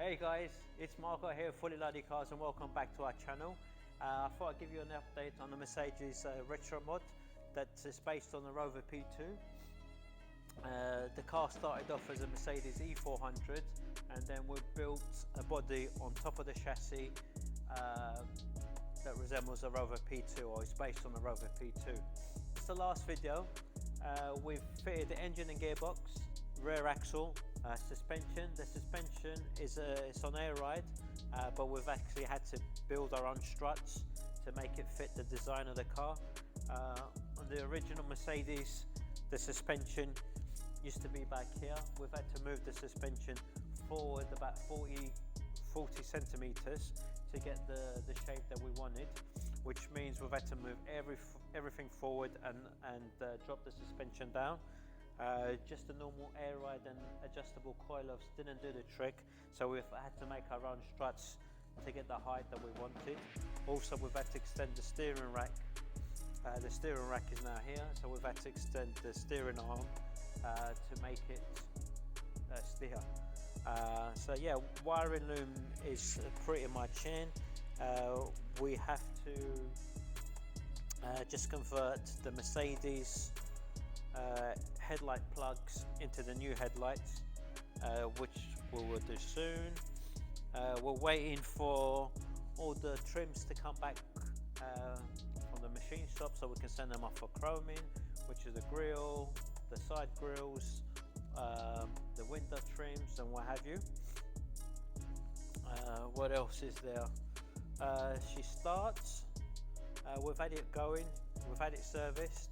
Hey guys, it's Marco here, Fullyloaded Cars, and welcome back to our channel. I thought I'd give you an update on the Mercedes Retromod that is based on the ROVER P2. The car started off as a Mercedes E400, and then we built a body on top of the chassis that resembles a ROVER P2, or is based on the ROVER P2. It's the last video. We've fitted the engine and gearbox, rear axle, suspension. The suspension is it's on air ride, but we've actually had to build our own struts to make it fit the design of the car. On the original Mercedes, the suspension used to be back here. We've had to move the suspension forward about 40 centimeters to get the shape that we wanted, which means we've had to move everything forward and drop the suspension down. Just a normal air ride and adjustable coilovs didn't do the trick, so we've had to make our own struts to get the height that we wanted. Also, we've had to extend the steering rack. The steering rack is now here, so we've had to extend the steering arm to make it steer. So yeah, wiring loom is pretty much in. We have to just convert the Mercedes headlight plugs into the new headlights, which we will do soon. We're waiting for all the trims to come back from the machine shop so we can send them off for chroming, which is the grille, the side grills, the window trims and what have you. What else is there? She starts. We've had it going, we've had it serviced.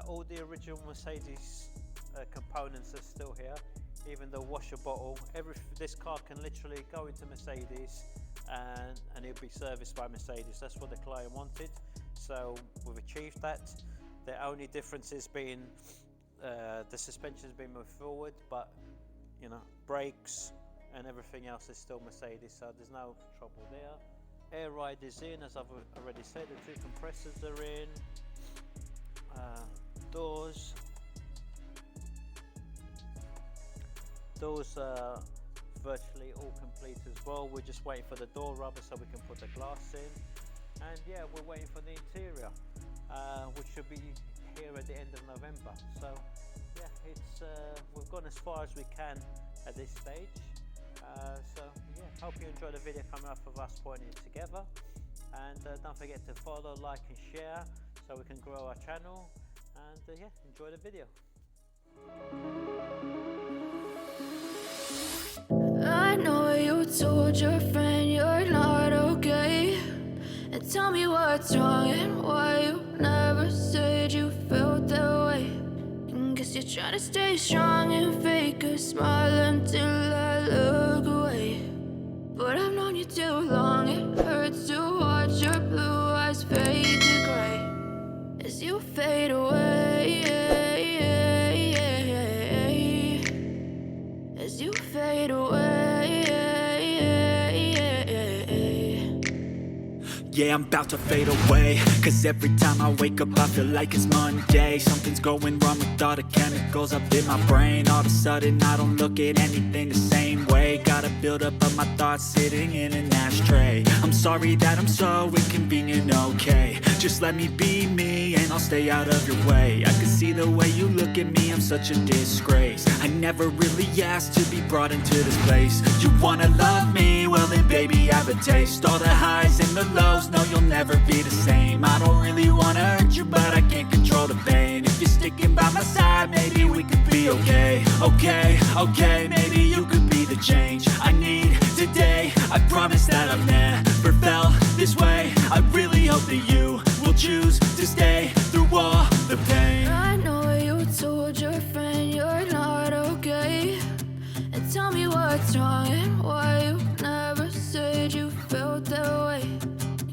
All the original Mercedes components are still here, even the washer bottle. This car can literally go into Mercedes and it'll be serviced by Mercedes. That's what the client wanted, so we've achieved that. The only difference has been the suspension's been moved forward, but you know, brakes and everything else is still Mercedes, so there's no trouble there. Air ride is in, as I've already said. The two compressors are in. Doors are virtually all complete as well. We're just waiting for the door rubber so we can put the glass in, and yeah, we're waiting for the interior, which should be here at the end of November. So yeah, it's we've gone as far as we can at this stage. So yeah, hope you enjoy the video coming up of us putting it together, and don't forget to follow, like and share so we can grow our channel, and yeah, enjoy the video. I know you told your friend you're not okay, and tell me what's wrong and why you never said you felt that way. And guess you're trying to stay strong and fake a smile until I look away. But I've known you too long, it hurts to watch your blue eyes fade to gray as you fade away, as you fade away. Yeah, I'm about to fade away, cause every time I wake up I feel like it's Monday. Something's going wrong with all the chemicals up in my brain. All of a sudden I don't look at anything the same way. Gotta build up of my thoughts sitting in an ashtray. I'm sorry that I'm so inconvenient, okay. Just let me be me and I'll stay out of your way. I can see the way you look at me, I'm such a disgrace. I never really asked to be brought into this place. You wanna love me? Well then baby, have a taste. All the highs and the lows, no, you'll never be the same. I don't really wanna hurt you, but I can't control the pain. If you're sticking by my side, maybe we could be okay. Okay, maybe you could be the change I need today. I promise that I've never felt this way. I really hope that you will choose to stay through all the pain. I know you told your friend you're not okay, and tell me what's wrong and why you never said you felt that way.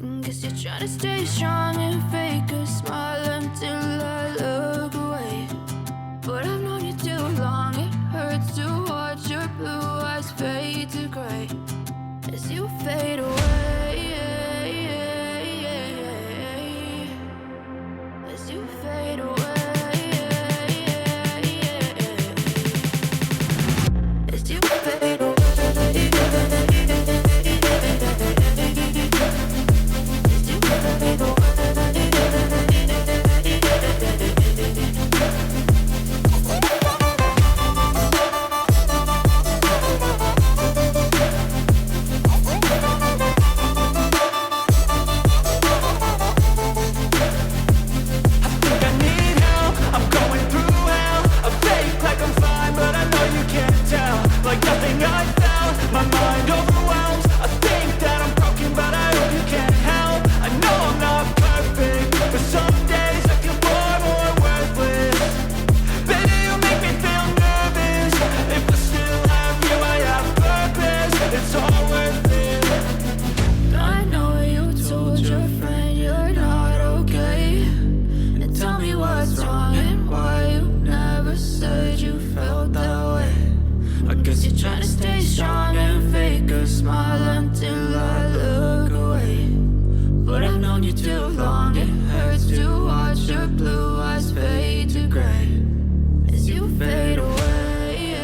And guess you're trying to stay strong and fake a smile until I look away. But I've known you too long, it hurts to watch your blue eyes fade to gray as you fade away, as you fade away. As you fade away. My mind overwhelms, I think that I'm broken, but I hope you can't help. I know I'm not perfect, but some days I feel far more worthless. Baby, you make me feel nervous. If I still have you, I have purpose. It's all worth it. I know you told your friend you're not okay, and tell me what's wrong and why you never said you felt that way. I guess you're trying to stay strong and fake a smile until I look away. But I've known you too long, it hurts to watch your blue eyes fade to gray as you fade away.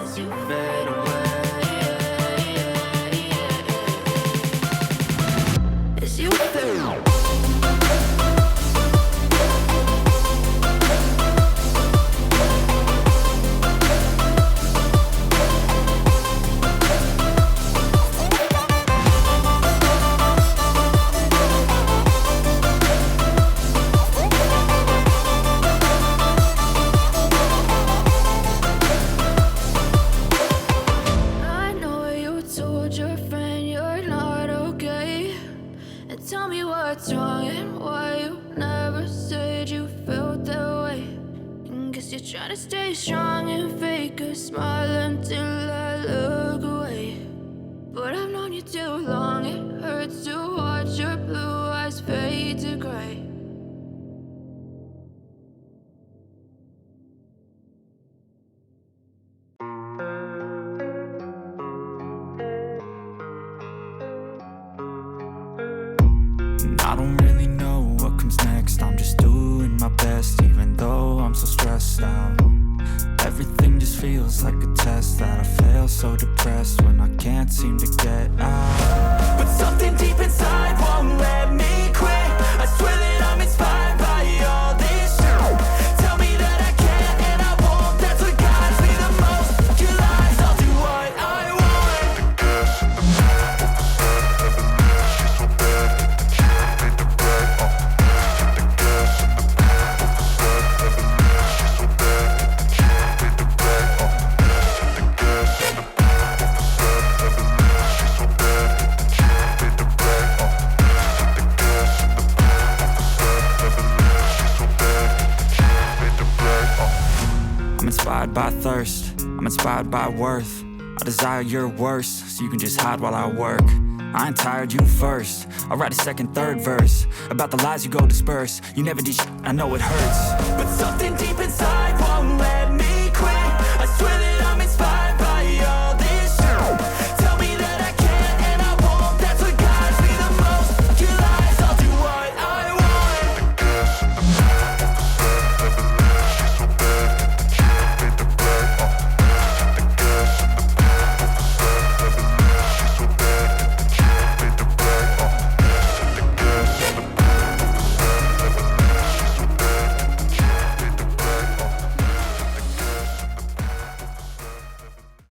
As you fade away. As you fade away. I know you told your friend you're not okay, and tell me what's wrong and why you never said you felt that way. And guess you're trying to stay strong and fake a smile until I look away. But I've known you too long, it hurts to watch your blue eyes fade to gray. And I don't really know what comes next. I'm just doing my best, even though I'm so stressed out. Everything just feels like a test that I fail, so depressed when I can't seem to get out. But something deep inside won't let me quit. I swear that I'm inspired by all this shit. Tell me that I can and I won't. That's what guides me the most. Your lies, I'll do what I want. I'm inspired by thirst, I'm inspired by worth. I desire your worst, so you can just hide while I work. I ain't tired, you first. I'll write a second, third verse about the lies you go disperse. You never did shit, I know it hurts. But something deep inside won't let